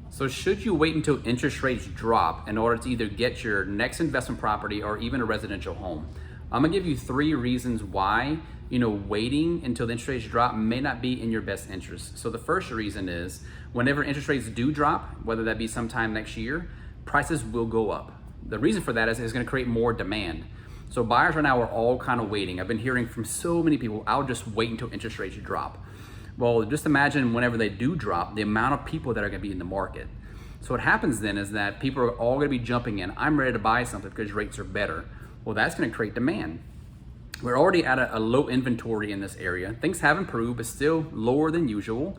So should you wait until interest rates drop in order to either get your next investment property or even a residential home? I'm gonna give you 3 reasons why waiting until the interest rates drop may not be in your best interest. So the first reason is whenever interest rates do drop, whether that be sometime next year, prices will go up. The reason for that is it's gonna create more demand. So buyers right now are all kind of waiting. I've been hearing from so many people, I'll just wait until interest rates drop. Well, just imagine whenever they do drop, the amount of people that are gonna be in the market. So what happens then is that people are all gonna be jumping in. I'm ready to buy something because rates are better. Well, that's gonna create demand. We're already at a low inventory in this area. Things have improved, but still lower than usual.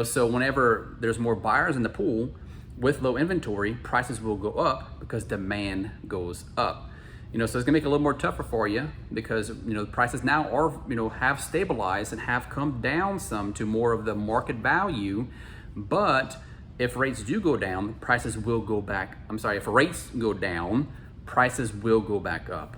So whenever there's more buyers in the pool with low inventory, prices will go up because demand goes up. So it's gonna make it a little more tougher for you because the prices now are have stabilized and have come down some to more of the market value. But if rates do go down, prices will go back. If rates go down, prices will go back up.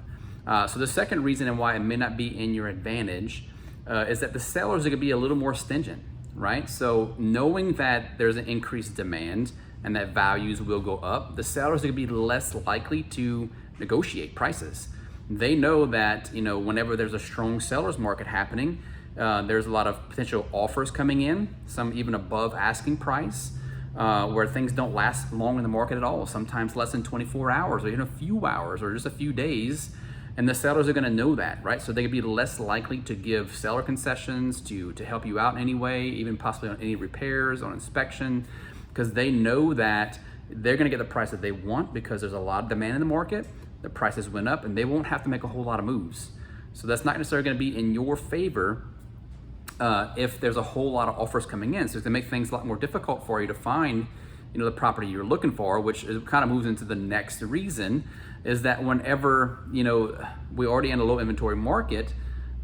So the second reason and why it may not be in your advantage is that the sellers are gonna be a little more stingent, right? So knowing that there's an increased demand and that values will go up, the sellers are gonna be less likely to negotiate prices. They know that whenever there's a strong seller's market happening, there's a lot of potential offers coming in, some even above asking price, where things don't last long in the market at all, sometimes less than 24 hours or even a few hours or just a few days. And the sellers are gonna know that, right? So they could be less likely to give seller concessions to help you out in any way, even possibly on any repairs, on inspection, because they know that they're gonna get the price that they want because there's a lot of demand in the market, the prices went up, and they won't have to make a whole lot of moves. So that's not necessarily gonna be in your favor if there's a whole lot of offers coming in. So it's gonna make things a lot more difficult for you to find the property you're looking for, which kind of moves into the next reason, is that whenever we already in a low inventory market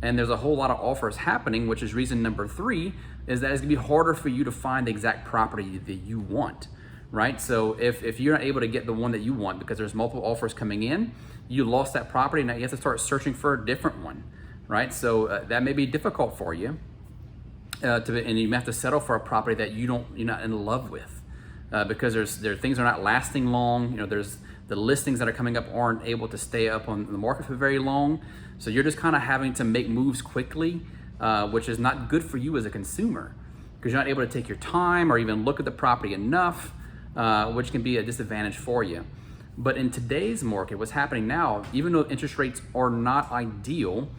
and there's a whole lot of offers happening, which is reason number 3, is that it's gonna be harder for you to find the exact property that you want, right? So if you're not able to get the one that you want because there's multiple offers coming in, you lost that property, now you have to start searching for a different one, right? So that may be difficult for you, and you have to settle for a property that you're not in love with. Because things are not lasting long. There's the listings that are coming up aren't able to stay up on the market for very long. So you're just kind of having to make moves quickly, which is not good for you as a consumer because you're not able to take your time or even look at the property enough, which can be a disadvantage for you. But in today's market, what's happening now, even though interest rates are not ideal,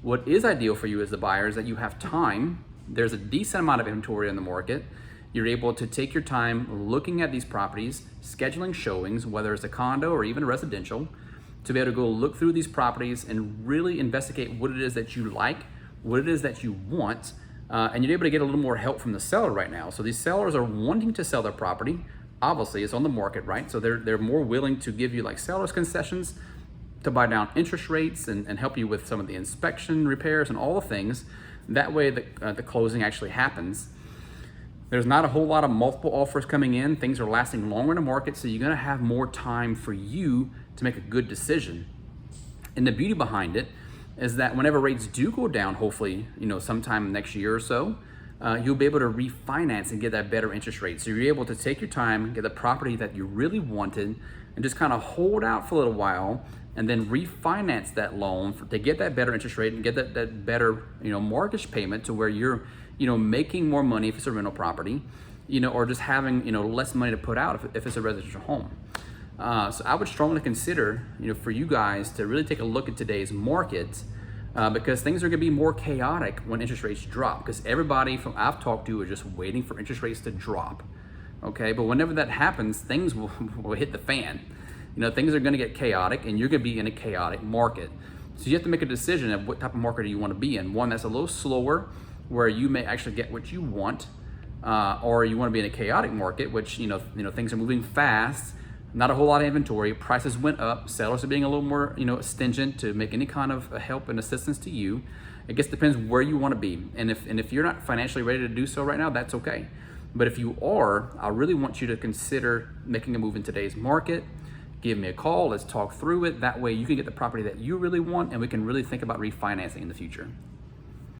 what is ideal for you as the buyer is that you have time. There's a decent amount of inventory in the market. You're able to take your time looking at these properties, scheduling showings, whether it's a condo or even a residential, to be able to go look through these properties and really investigate what it is that you like, what it is that you want, and you're able to get a little more help from the seller right now. So these sellers are wanting to sell their property. Obviously, it's on the market, right? So they're more willing to give you like seller's concessions to buy down interest rates and help you with some of the inspection, repairs, and all the things. That way the closing actually happens. There's not a whole lot of multiple offers coming in. Things are lasting longer in the market, so you're gonna have more time for you to make a good decision. And the beauty behind it is that whenever rates do go down, hopefully, sometime next year or so, you'll be able to refinance and get that better interest rate. So you're able to take your time, get the property that you really wanted, and just kind of hold out for a little while, and then refinance that loan to get that better interest rate and get that better, mortgage payment to where you're, making more money if it's a rental property, or just having, less money to put out if it's a residential home. So I would strongly consider, for you guys to really take a look at today's market because things are gonna be more chaotic when interest rates drop because everybody I've talked to are just waiting for interest rates to drop, okay? But whenever that happens, things will hit the fan. Things are gonna get chaotic and you're gonna be in a chaotic market. So you have to make a decision of what type of market do you wanna be in. One that's a little slower, where you may actually get what you want, or you wanna be in a chaotic market, which things are moving fast, not a whole lot of inventory, prices went up, sellers are being a little more stingent to make any kind of help and assistance to you. It just depends where you wanna be. And if you're not financially ready to do so right now, that's okay. But if you are, I really want you to consider making a move in today's market. Give me a call, let's talk through it. That way you can get the property that you really want and we can really think about refinancing in the future.